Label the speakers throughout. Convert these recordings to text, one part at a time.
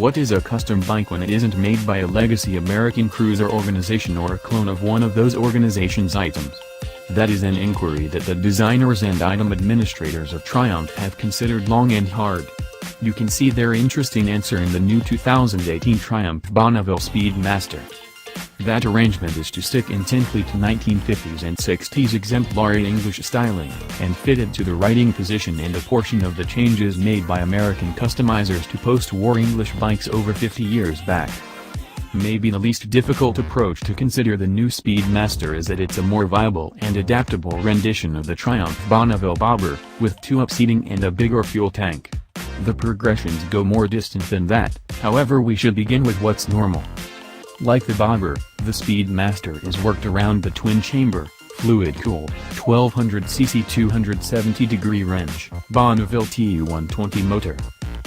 Speaker 1: What is a custom bike when it isn't made by a legacy American cruiser organization or a clone of one of those organizations' items? That is an inquiry that the designers and item administrators of Triumph have considered long and hard. You can see their interesting answer in the new 2018 Triumph Bonneville Speedmaster. That arrangement is to stick intently to 1950s and 60s exemplary English styling, and fitted to the riding position and a portion of the changes made by American customizers to post-war English bikes over 50 years back. Maybe the least difficult approach to consider the new Speedmaster is that it's a more viable and adaptable rendition of the Triumph Bonneville bobber, with 2-up seating and a bigger fuel tank. The progressions go more distant than that, however we should begin with what's normal. Like the bobber, the Speedmaster is worked around the twin-chamber, fluid-cooled, 1200cc 270-degree wrench, Bonneville TU120 motor.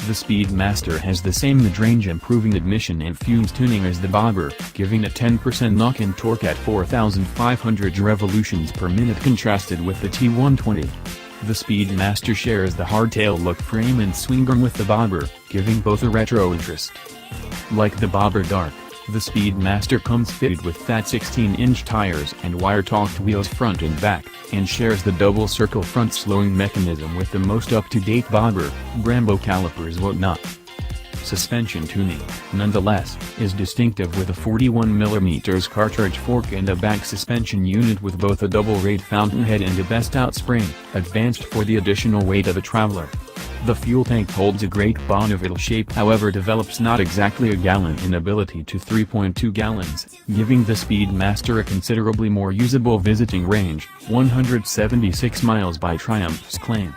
Speaker 1: The Speedmaster has the same mid-range improving admission and fumes tuning as the bobber, giving a 10% knock-in torque at 4,500 revolutions per minute contrasted with the T120. The Speedmaster shares the hardtail look frame and swing arm with the bobber, giving both a retro interest. Like the bobber dark, the Speedmaster comes fitted with fat 16-inch tires and wire-topped wheels front and back, and shares the double-circle front slowing mechanism with the most up-to-date bobber, Brembo calipers whatnot. Suspension tuning, nonetheless, is distinctive with a 41mm cartridge fork and a back suspension unit with both a double-rate fountainhead and a best-out spring, advanced for the additional weight of a traveler. The fuel tank holds a great Bonneville shape, however develops not exactly a gallon in ability to 3.2 gallons, giving the Speedmaster a considerably more usable visiting range, 176 miles by Triumph's claim.